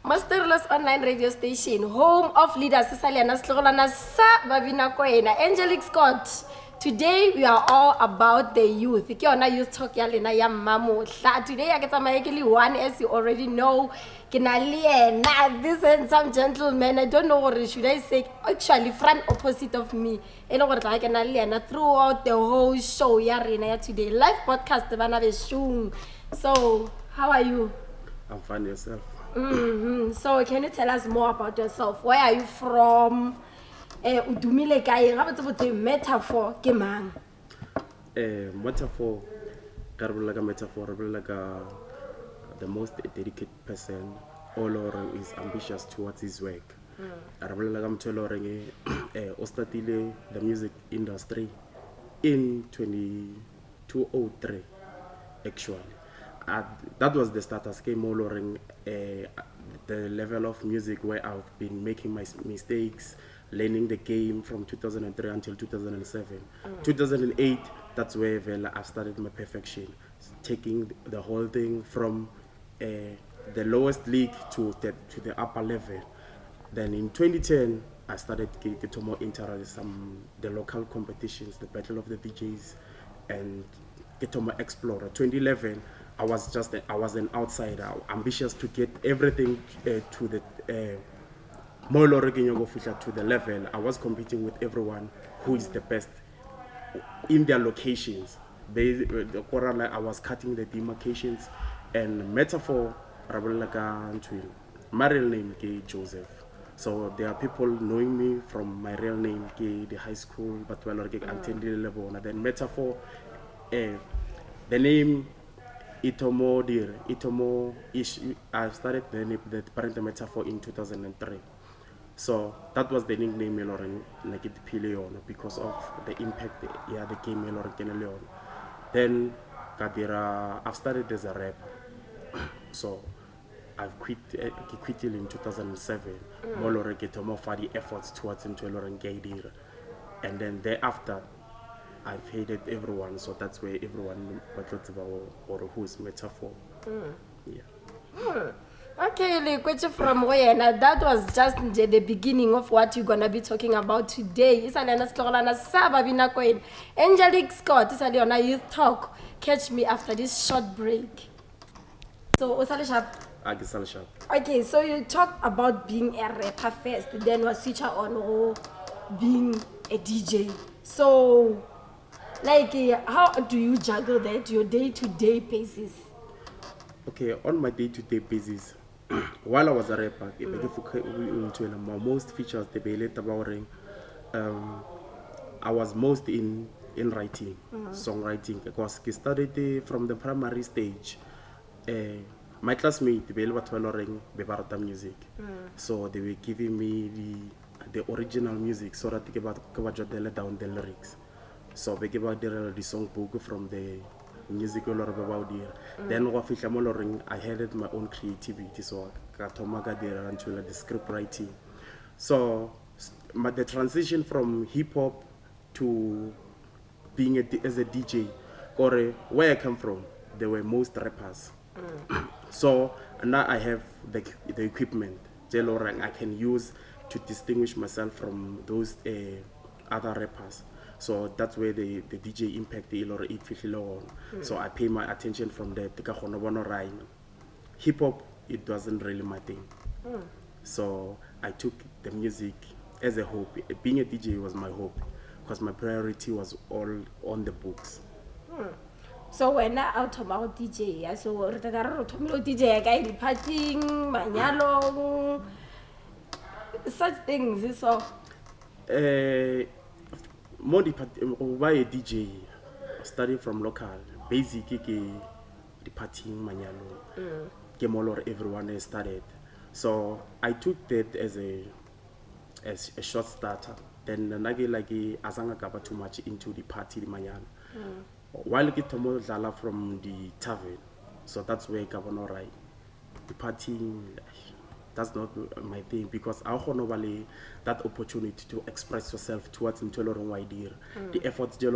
Monsterlus online radio station, home of leaders, Angelique Scott. Today we are all about the youth. Youth talk today I get one, as you already know. This and some gentlemen, I don't know what should I say, actually front opposite of me. Throughout the whole show today. Live podcast. So how are you? I'm fine, yourself. So can you tell us more about yourself? Where are you from? Udumile kae? Metaphor ke mang? Metaphor, the most dedicated person, all over is ambitious towards his work. Started the music industry in 2003, actually. That was the start. I came all over the level of music where I've been making my mistakes, learning the game from 2003 until 2007. 2008, that's where I started my perfection, taking the whole thing from the lowest league to the upper level. Then in 2010, I started getting more interest in the local competitions, the Battle of the DJs, and get more explorer. 2011, I was an outsider, ambitious to get everything to the to the level. I was competing with everyone who is the best in their locations. I was cutting the demarcations, and Metaphor, my real name is Joseph. So there are people knowing me from my real name, the high school, but well, attended level. And then Metaphor, the name Itomo ish. I started the parent Metaphor in 2003. So that was the nickname Meloran, like it Pileon, because of the impact the game Meloran Leon. Then I've started as a rapper. So I've quit in 2007. More for the efforts towards into Lauren Gaidir. And then thereafter I've hated everyone, so that's where everyone talks about or who's Metaphor. Yeah. Okay, question from where? Now that was just the beginning of what you're gonna be talking about today. Angelique Scott, is on Youth Talk. Catch me after this short break. So, okay, so you talk about being a rapper first, then was switch on being a DJ. So, like, how do you juggle that your day-to-day basis? Okay, on my day-to-day basis, while I was a rapper, my most features I was most in writing, songwriting, because I started from the primary stage. My classmates, they were music, so they were giving me the original music so that they could down the lyrics. So we gave out the songbook from the musical or about here. Then I had my own creativity, so I got into the script writing. So the transition from hip hop to being as a DJ, or where I come from, there were most rappers. So now I have the equipment I can use to distinguish myself from those other rappers. So that's where the DJ impact or it. So I pay my attention from that. Hip hop, it wasn't really my thing. So I took the music as a hope. Being a DJ was my hope because my priority was all on the books. So when I out about DJ, so DJ guy partying, manyalo, such things. So more why a DJ starting from local, basic the partying manyalo, gemolor everyone has started. So I took that as a short starter. Then nagi like azanga gaba too much into the party the manyalo. While get Tomo Zala from the tavern, So that's where ka bona right partying, that's not my thing, because I want that opportunity to express yourself towards into the efforts di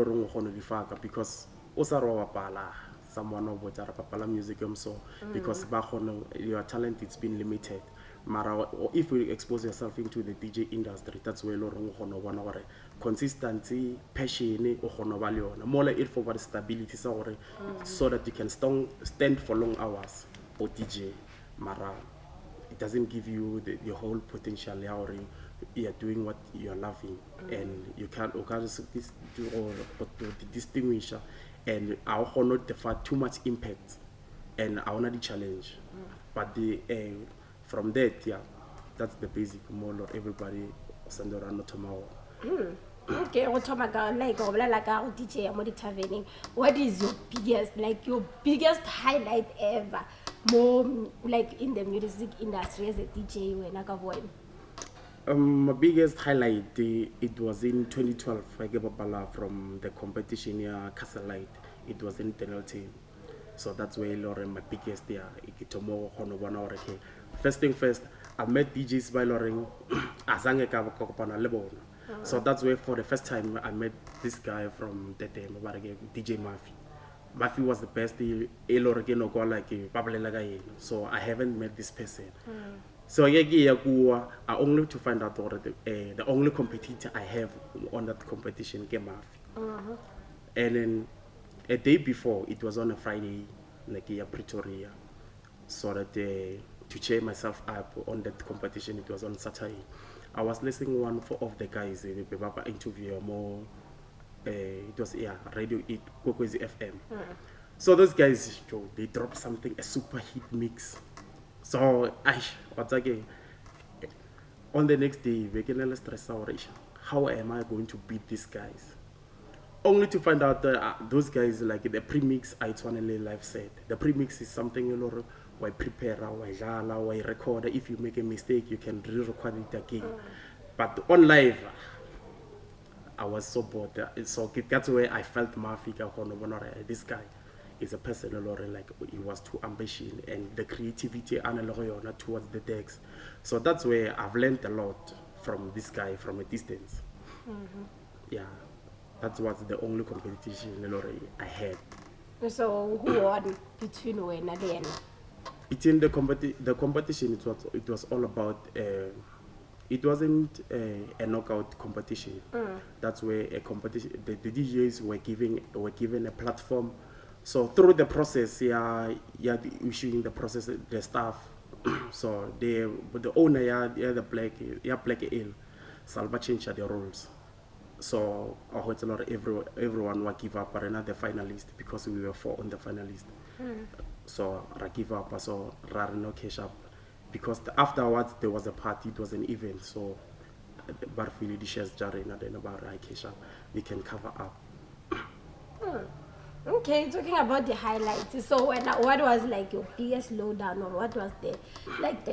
because o sa ro bapala someone o botsa ra bapala music so because your talent it's been limited. Mara if you expose yourself into the DJ industry, that's where consistency, passion more like it for stability so that you can stand for long hours or DJ. Mara it doesn't give you the whole potential or you're doing what you're loving and you can't distinguish and I will not defer too much impact and I want the challenge but the from that that's the basic more or everybody send around tomorrow. Okay, what DJ mo di-taverning, what is your biggest highlight ever more like in the music industry as a DJ when I got my biggest highlight it was in 2012. I gave a balla from the competition Castle Light. It was in penalty, so that's where Lauren my biggest first thing first, I met DJs by Lauren Azange Kavakopana Lebon. So that's where for the first time I met this guy from that time, DJ Murphy. Murphy was the best so I haven't met this person. So I only to find out the only competitor I have on that competition came Murphy. And then a day before, it was on a Friday, like Pretoria, so that to cheer myself up on that competition, it was on Saturday. I was listening one of the guys in the interview more. It was radio it Kokwezi FM. So those guys they dropped something, a super hit mix. So what's again on the next day we can stress out how am I going to beat these guys? Only to find out that those guys like the premix I finally live set. The premix is something why prepare, why record. If you make a mistake, you can re-record it again. But on live, I was so bored. So that's where I felt Murphy. This guy is a person like he was too ambitious and the creativity and towards the decks. So that's where I've learned a lot from this guy from a distance. Yeah, that was the only competition I had. So who won between you and then? Between the competition, it was all about. It wasn't a knockout competition. That's where a competition. The DJs were given a platform. So through the process, issuing the process, the staff. So the owner, the black ale, Salva changed the rules. So I heard a lot of everyone will give up, but another finalist because we were 4 on the finalist. So I give up, so I no cash up because afterwards there was a party, it was an event. So Barfili dishes Jarena then about I cash up, we can cover up. Okay, talking about the highlights. So what was like your biggest lowdown, or what was the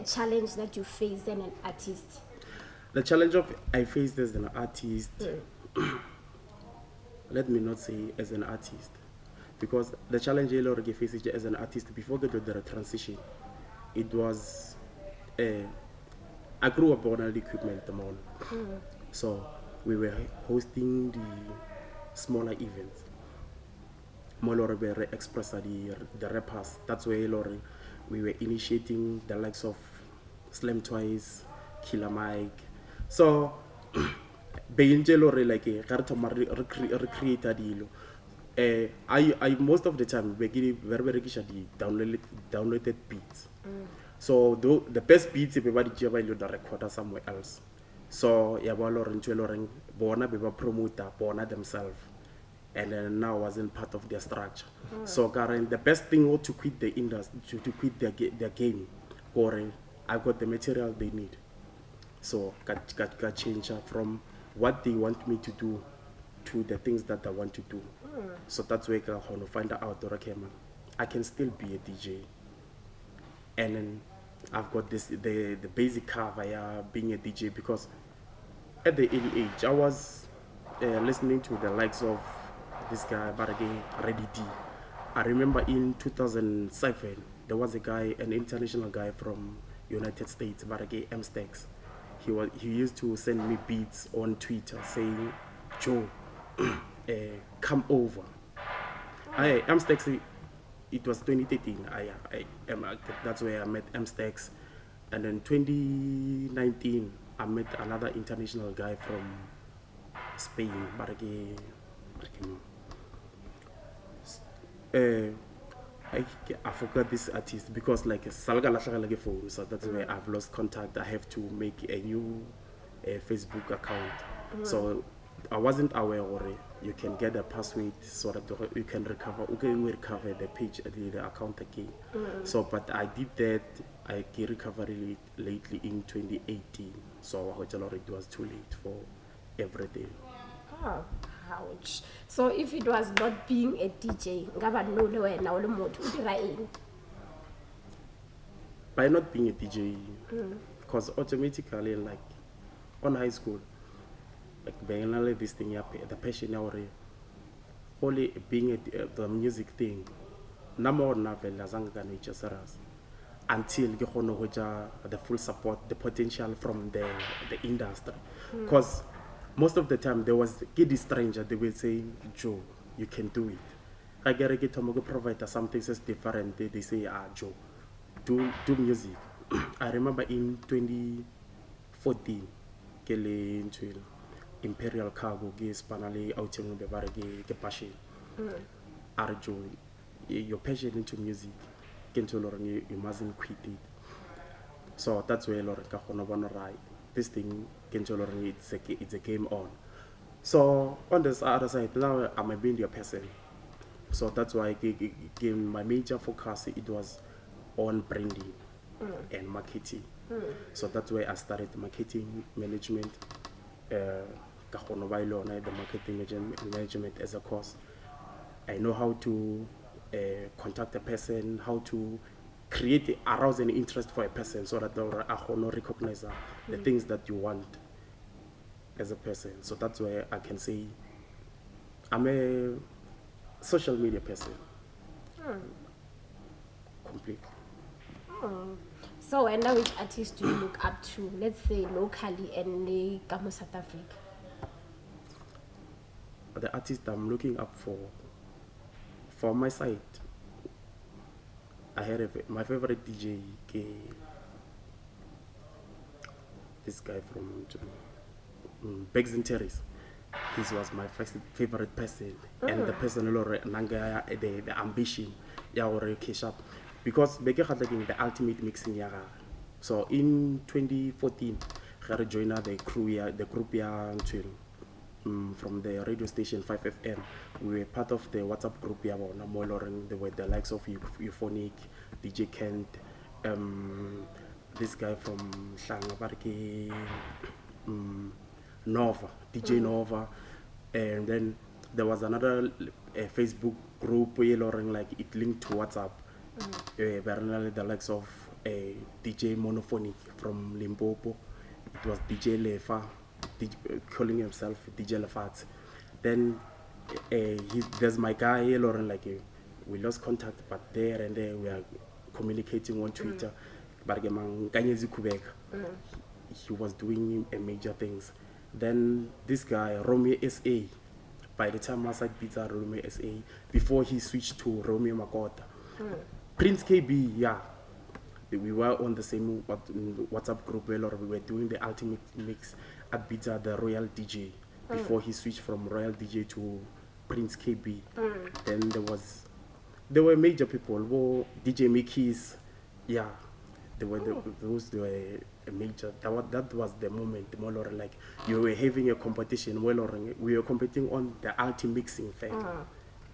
challenge that you faced as an artist? The challenge I faced as an artist, let me not say as an artist, because the challenge I faced as an artist before the transition, it was I grew up on all the equipment so we were hosting the smaller events. Molore express the rappers. That's where we were initiating the likes of Slam Twice, Killer Mike. So Beyinje like recreate dilo. I most of the time we get very downloaded beats. So the best beats everybody the recorder somewhere else. So bona beba promoter bona themselves. And then now wasn't part of their structure. So Karen, the best thing was to quit the industry, to quit their game. Or I got the material they need. So got change from what they want me to do to the things that I want to do. So that's where I want to find out okay, man, I can still be a DJ. And then I've got the basic cover being a DJ because at the early age I was listening to the likes of this guy Barage Ready D. I remember in 2007 there was a guy, an international guy from United States, Barage Mstex. He used to send me beats on Twitter saying, Joe, come over. Mstex, it was 2013. That's where I met Mstex. And then 2019, I met another international guy from Spain, Barage. I forgot this artist because like Salga Lashaga phone, so that's where I've lost contact. I have to make a new Facebook account. So I wasn't aware already. You can get a password so that you can recover the page, the account again. So, but I did that. I get recovery lately in 2018. So it was too late for everything. Oh, ouch. So if it was not being a DJ, by not being a DJ, because automatically, like on high school, like being this thing, the passion only being the music thing, until the full support, the potential from the industry. Because most of the time there was a stranger, they will say, Joe, you can do it. I get to provide something that's different. They say, Joe, do music. I remember in 2014, kele into Imperial Cargo, spanale outing the passion. Joe, your passion into music, you mustn't quit it. So that's where this thing, it's a game on. So on this other side, now I'm a media person. So that's why my major focus, it was on branding and marketing. So that's why I started marketing management, the marketing management as a course. I know how to contact a person, how to create, arouse an interest for a person so that they will recognize the things that you want as a person. So that's why I can say I'm a social media person. Completely. So and now which artists do you look up to, let's say locally and in South Africa? The artist I'm looking up for my side, I had my favorite DJ, this guy from Begs and Terrace. He was my first favorite person, and the person the ambition, because the ultimate mixing. So in 2014, I joined the group from the radio station 5FM. We were part of the WhatsApp group. There were the likes of Euphonic, DJ Kent, this guy from Shangabarki, Nova, DJ Nova, and then there was another Facebook group where like it linked to WhatsApp. The likes of DJ Monophonic from Limpopo. It was DJ Lefa, calling himself DJ Lefat. Then there's my guy Lauren, like we lost contact, but there and there we are communicating on Twitter. But he was doing major things. Then this guy Romeo SA, by the time I said pizza Romeo SA, before he switched to Romeo Makota. Prince KB, yeah, we were on the same WhatsApp group where we were doing the ultimate mix at Pizza, the Royal DJ, before he switched from Royal DJ to Prince KB. Then there were major people, DJ Mickey's, yeah, there were those were a major. That was the moment, more like you were having a competition. We were competing on the ultimate mixing thing.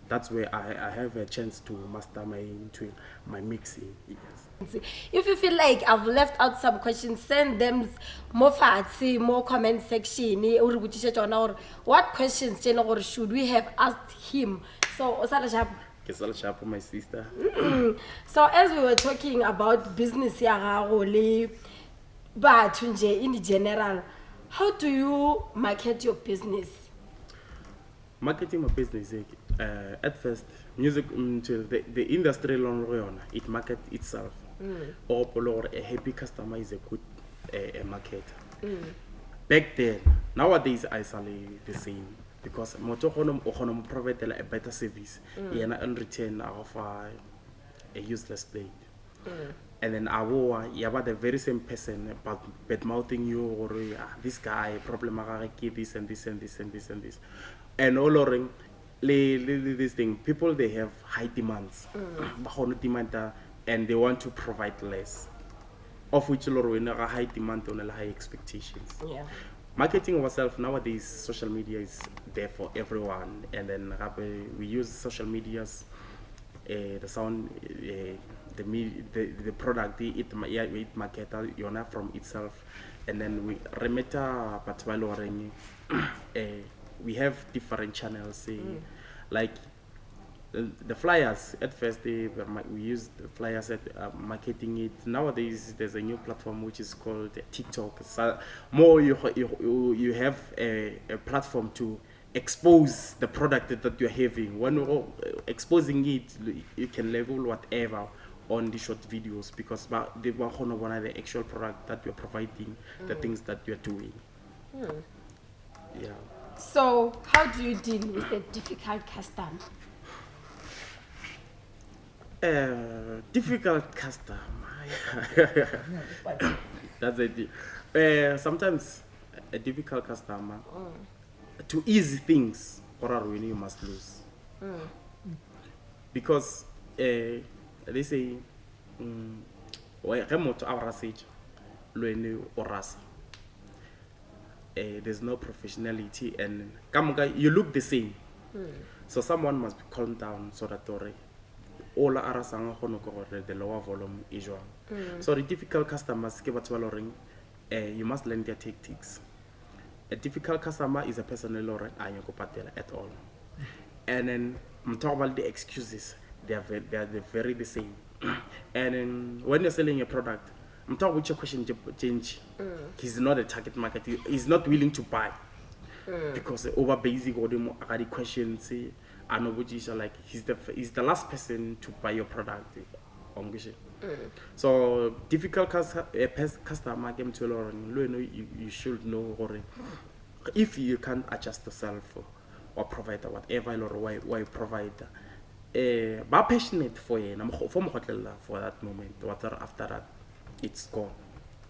That's where I have a chance to master my mixing. Yes. If you feel like I've left out some questions, send them more fancy, more comment section. Or what questions should we have asked him? So Osala Shap, my sister. So as we were talking about business but in general, how do you market your business? Marketing my business, At first, music the industry alone, it market itself. Or a happy customer is a good a market. Back then, nowadays I say the same because moto honom provide a better service. And in return I offer a useless plate. And then I will the very same person but bad mouthing you or this guy problem this and this and this and this and this. And all over this thing, people they have high demands. And they want to provide less. Of which a high demand on high expectations. Yeah. Marketing ourselves nowadays, social media is there for everyone, and then we use social medias, the sound, the product, it market from itself, and then we remeta we have different channels, like. The flyers at first we used the flyers at marketing it. Nowadays there's a new platform which is called TikTok. So more you have a platform to expose the product that you're having. When you're exposing it, you can level whatever on the short videos because they want to know the actual product that you're providing, the things that you're doing. Yeah. So how do you deal with a difficult customer? Difficult customer. That's it. Sometimes a difficult customer to easy things or when you must lose. Because they say there's no professionality and you look the same. So someone must be calmed down so that all the lower volume is wrong. So the difficult customers, you must learn their tactics. A difficult customer is a person at all. And then I'm talking about the excuses. They are very the same. And then when you're selling a product, I'm talking about your question change. He's not a target market. He's not willing to buy because over basic or the questions. I know what you like. He's the last person to buy your product. So difficult customer game to you should know if you can't adjust yourself or provide whatever or why provide. Be passionate for you. For that moment. After that, it's gone.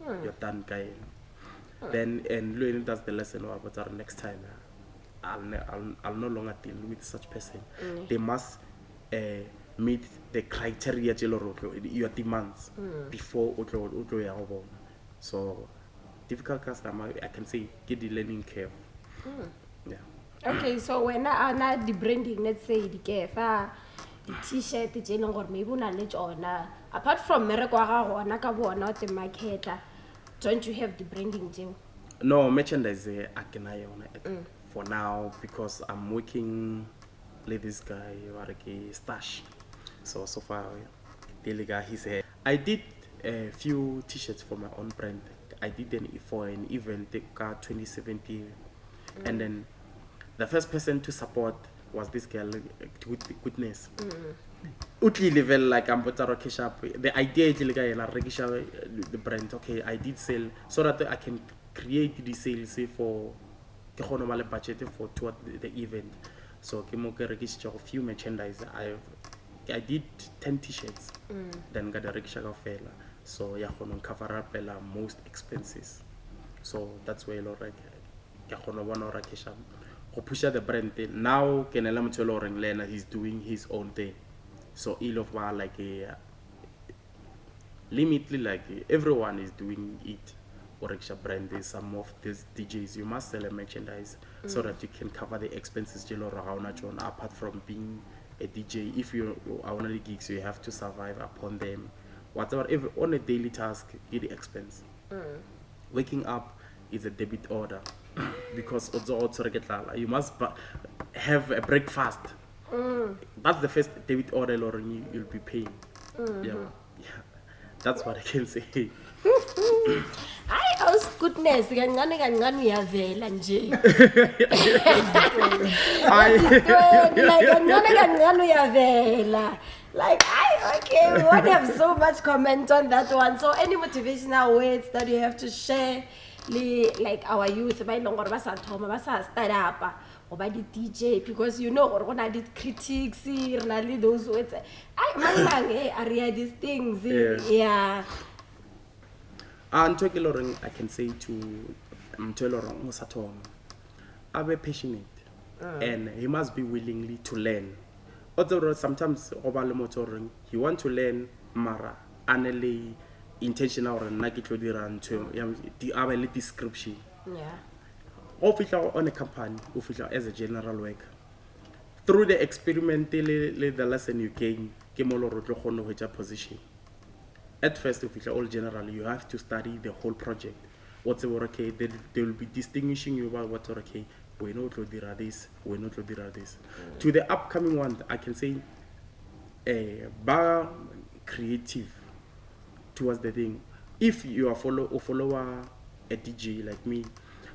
You're done, guy. Then and that's the lesson about next time. I'll no longer deal with such person. They must meet the criteria your demands before so difficult customer I can say get the learning curve. Yeah. Okay, so when I the branding, let's say the kefa the t-shirt the or maybe na apart from the marketer, don't you have the branding too? No merchandise I can for now because I'm working with this guy stash. So far the guy he said I did a few t-shirts for my own brand. I did them for an event 2017 and then the first person to support was this girl goodness. Utli level like I'm the idea is the brand. Okay, I did sell so that I can create the sales for the budget for toward the event. So register a few merchandise. I did 10 t-shirts. Then got a register fella. So yeah, cover up most expenses. So that's why push the brand now he's doing his own thing. So he love like a limitly like everyone is doing it. Or brand is some of these DJs you must sell a merchandise so that you can cover the expenses apart from being a DJ. If you are one of the gigs you have to survive upon them. Whatever on a daily task is the expense. Waking up is a debit order because you must have a breakfast. That's the first debit order you'll be paying. Yeah. That's what I can say. house goodness kancane kancane uyavela nje like kancane kancane uyavela like okay, we won't have so much comment on that one. So any motivational words that you have to share like our youth ba ilong gore ba sa thoma ba sa start up go ba di DJ, because you know gore gona di critics re na le those words mang are these things yeah. Ntho ke loreng I can say to motho loreng o sa thoma a be passionate and he must be willingly to learn. Although sometimes go ba le motho loreng he want to learn mara anele intentional gore nna ke tlo dira ntho di abe le description. Yeah. O fitla on a company, o fitla as a general worker. Through the experiment le the lesson you gain, ke mo lo re tlo kgone ho etsa position. At first, if all generally, you have to study the whole project. What's okay, they will be distinguishing you about what's okay. We know to do this, we know to do this. To the upcoming one, I can say, bar creative towards the thing. If you are follower a DJ like me,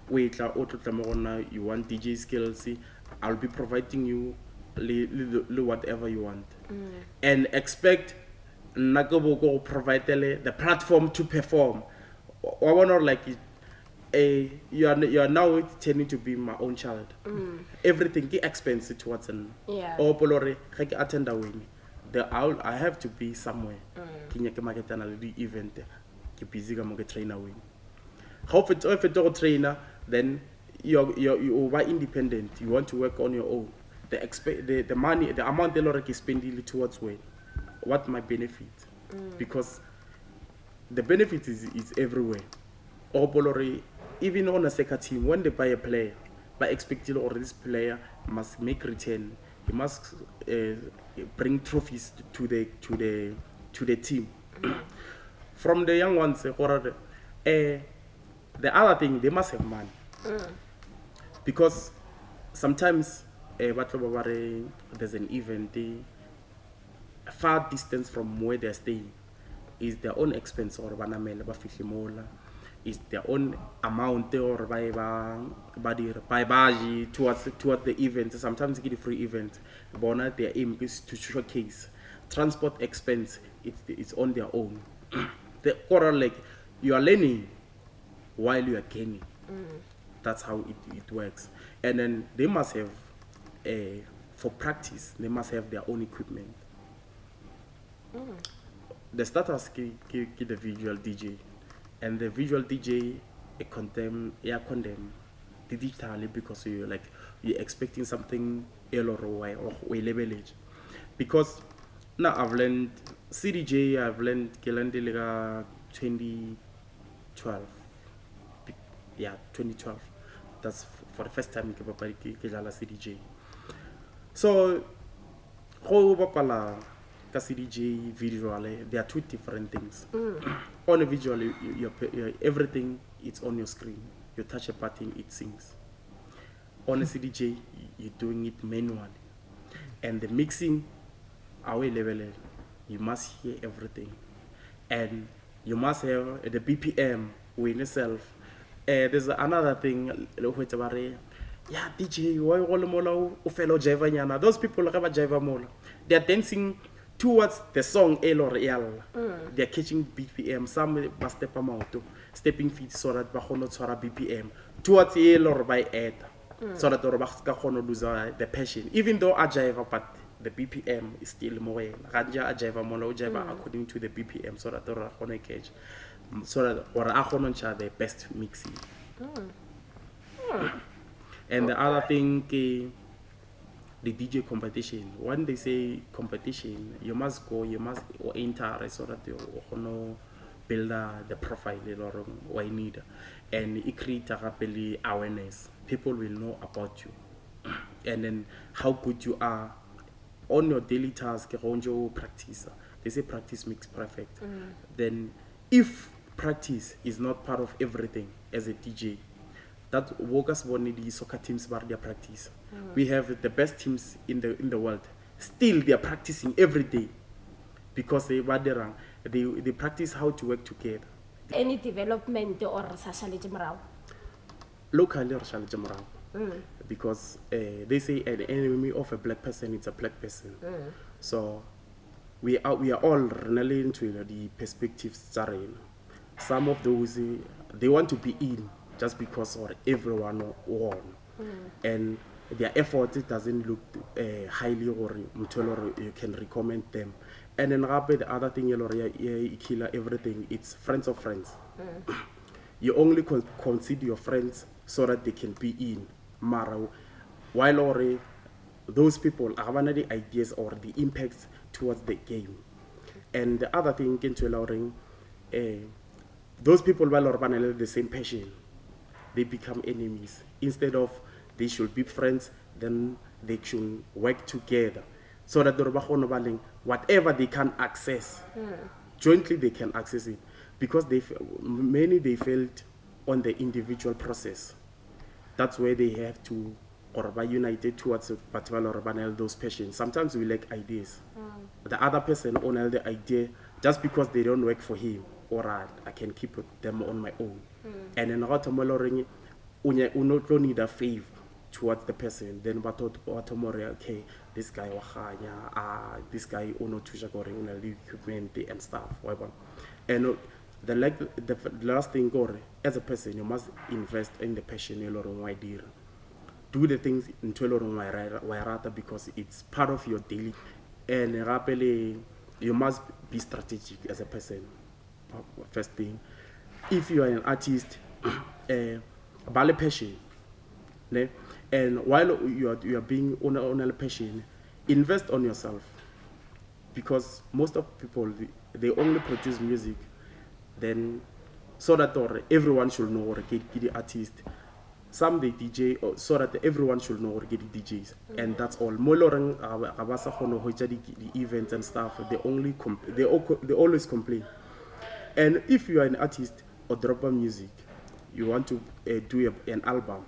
wait you want DJ skills, I'll be providing you whatever you want, and expect Nagobo provide the platform to perform. I want like you are now tending to be my own child. Everything is expensive towards an polore attend a win. I have to be somewhere. Kinya ke maketana le event ke busy ka mo ke trainer win. How if it trainer, then you are independent. You want to work on your own. The money, the amount they are spending towards where. What my benefit? Because the benefit is everywhere. Even on a second team, when they buy a player, by expecting or this player must make return, he must bring trophies to the team. From the young ones, the other thing, they must have money. Because sometimes there's an event, far distance from where they're staying is their own expense or is their own amount or by towards the event. Sometimes get a free event. But their aim is to showcase transport expense. It's on their own. The quarter like you are learning while you are gaining. That's how it works. And then they must have for practice they must have their own equipment. The starters give the visual DJ, and the visual DJ condemn the digitally because you're expecting something L or Y or level age. Because now I've learned CDJ, I've learned Kelandeliga 2012. Yeah, 2012. That's for the first time in CDJ. So how CDJ visually, there are two different things. On a visual, everything is on your screen. You touch a button, it sings. On a CDJ, you're doing it manually. And the mixing, our level, you must hear everything. And you must have the BPM with yourself. There's another thing, yeah, DJ, why all fellow Java? Those people are Java Mola. They're dancing towards the song L or L. They're catching BPM. Some must step out, stepping feet so that Bahono Tsara BPM towards L or by Ed. So that Orbaska lose the passion. Even though Ajava, but the BPM is still more. Ranja Ajava Mono Java according to the BPM so that Orahone catch. So that or Ahonon the best mixing. And the other thing, the DJ competition. When they say competition, you must go, you must enter so that you build the profile or what you need. And it creates a awareness. People will know about you. And then how good you are on your daily task, on your practice. They say practice makes perfect. Then if practice is not part of everything as a DJ, that workers want the soccer teams bar their practice. We have the best teams in the world. Still they are practicing every day because they practice how to work together. any development or social morao? Locally or shall because they say an enemy of a black person is a black person. So we are all really into the perspectives. Some of those they want to be in just because or everyone won, and their effort it doesn't look highly or you can recommend them. And then the other thing you kill everything. It's friends of friends. You only consider your friends so that they can be in Mara, while already those people have the ideas or the impacts towards the game. And the other thing into allowing those people while already the same passion, they become enemies. Instead of they should be friends, then they should work together so that whatever they can access jointly they can access it, because many they failed on the individual process. That's where they have to or by united towards those passions. Sometimes we lack ideas. The other person own the idea just because they don't work for him. Or I can keep them on my own. And then you need a favor towards the person. Then okay, this guy this guy the equipment and stuff. And the last thing, as a person, you must invest in the passion idea. Do the things into because it's part of your daily, and you must be strategic as a person. First thing, if you are an artist, bale passion, and while you are being on a passion, invest on yourself, because most of people they only produce music, then so that or everyone should know or get the artist. Some they DJ so that everyone should know or get the DJs, and that's all. Molorang the events and stuff. They always complain. And if you are an artist or drop music, you want to do an album.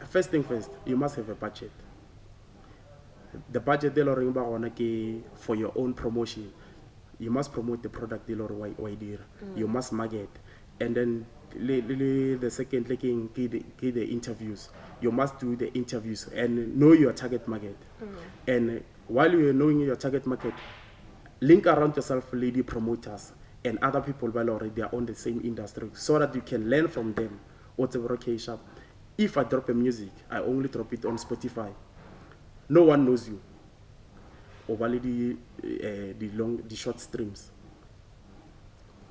First thing first, you must have a budget. The budget for your own promotion. You must promote the product you must market, and then the second the interviews. You must do the interviews and know your target market. And while you are knowing your target market, link around yourself lady promoters and other people they are on the same industry, so that you can learn from them. If I drop a music, I only drop it on Spotify. No one knows you. Or the short streams.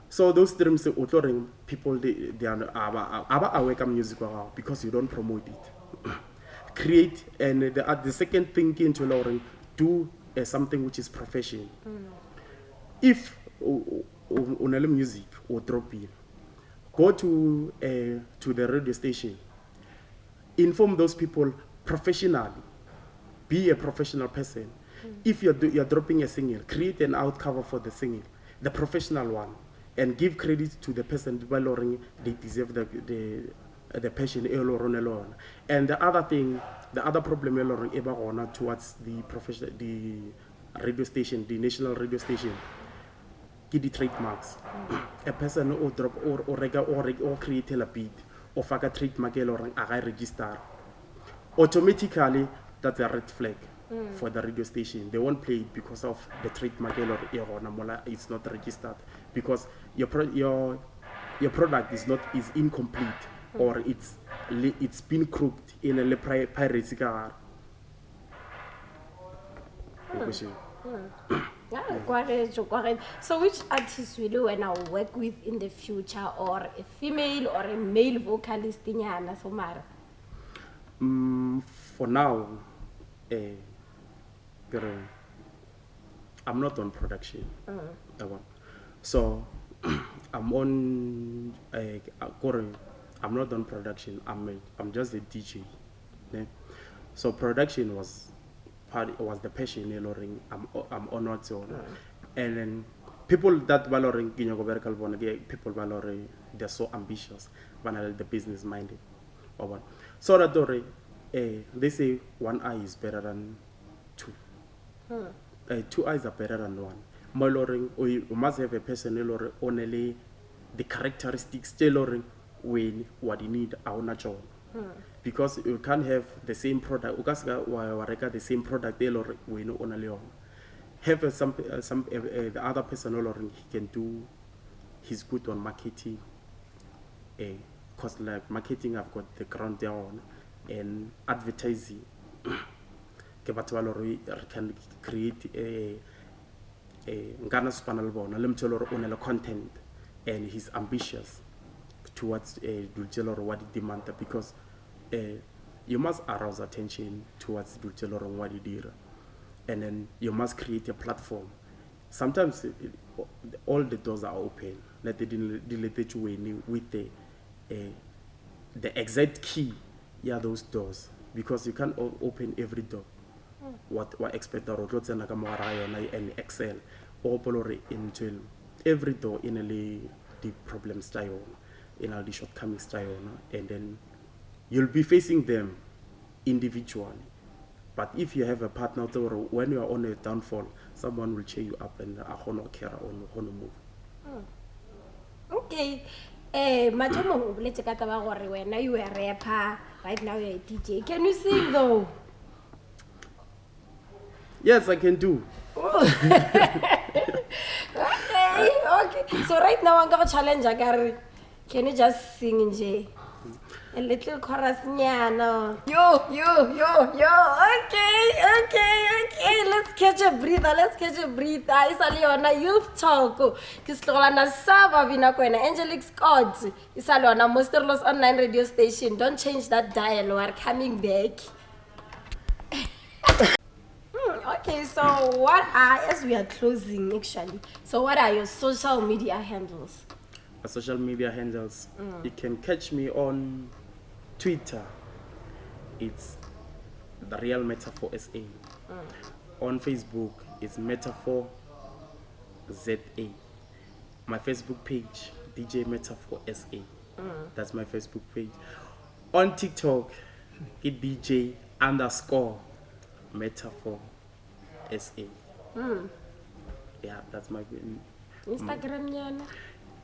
So those streams people they are awake music because you don't promote it. Create, and the second thing into Lauren, do something which is professional. If on music or drop in, go to the radio station, inform those people professionally, be a professional person. If you're dropping a single, create an out cover for the single, the professional one, and give credit to the person they deserve the passion alone. And the other thing, the other problem towards the radio station, the national radio station, give the trademarks. A person or drop or create a beat or a trademark or a register. Automatically, that's a red flag for the radio station. They won't play it because of the trademark or it's not registered, because your product is incomplete, or it's been cooked in a piracy car. So which artists will you now work with in the future, or a female or a male vocalist in Somara? For now, I'm not on production. So I'm on I'm not on production. I'm just a DJ. So production was the passion. I'm honored to, and then people that people they're so ambitious, but the business minded. So that they say one eye is better than two. Two eyes are better than one. You must have a person only the characteristics tailoring when what you need our job. Because you can't have the same product. O ka se ka wa reka the same product tailoring when on a leon. Have the other person tailoring he can do. He's good on marketing. Cause like marketing, I've got the ground down, and advertising. Ke batho ba lore can create a ngana spanel bona le mtho lore on content, and he's ambitious towards dulce what he demand, because you must arouse attention towards dulce what you do, and then you must create a platform. Sometimes all the doors are open. Let the delete you with the exact key. Yeah, those doors, because you can't open every door. What expect the roads and and Excel or polore into every door in a the problems style in a the shortcomings style, and then you'll be facing them individually. But if you have a partner, when you are on a downfall, someone will cheer you up and care on move. Okay. Matomo, let's get about now you are a rapper, right now you're a DJ. Can you sing though? Yes, I can do. Okay. So right now I'm gonna challenge Agari. Can you just sing in J? A little chorus nyana. Yo. Okay. Let's catch a breather. Isali on a youth talk. Kislolana Saba Vinakwena, Angelic Scott. Isali on a Monsterlus online radio station. Don't change that dial. We're coming back. Okay, so as we are closing actually, so what are your social media handles? Social media handles. You can catch me on Twitter. It's the Real Metaphor SA. On Facebook, it's Metaphor ZA. My Facebook page, DJ Metaphor SA. That's my Facebook page. On TikTok, it DJ _ Metaphor SA. Yeah, that's my Instagram nyana.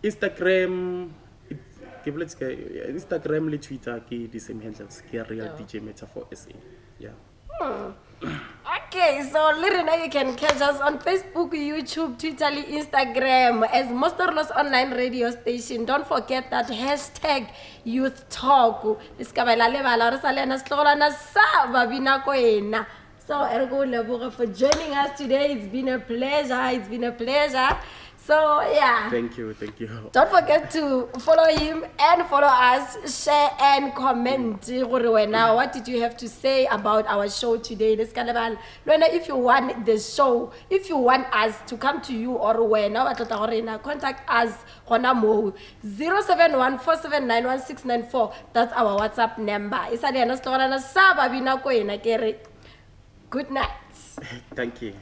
Instagram le Twitter ke the same handles ke Real DJ Metaphor SA. Yeah. Okay, so now you can catch us on Facebook, YouTube, Twitter, Instagram as Monsterlus online radio station. Don't forget that hashtag youth talk. So Ergo Leboga for joining us today. It's been a pleasure. So yeah. Thank you. Don't forget to follow him and follow us, share and comment. Now, what did you have to say about our show today? If you want the show, if you want us to come to you or when contact us on 07147911694. That's our WhatsApp number. Good night. Thank you.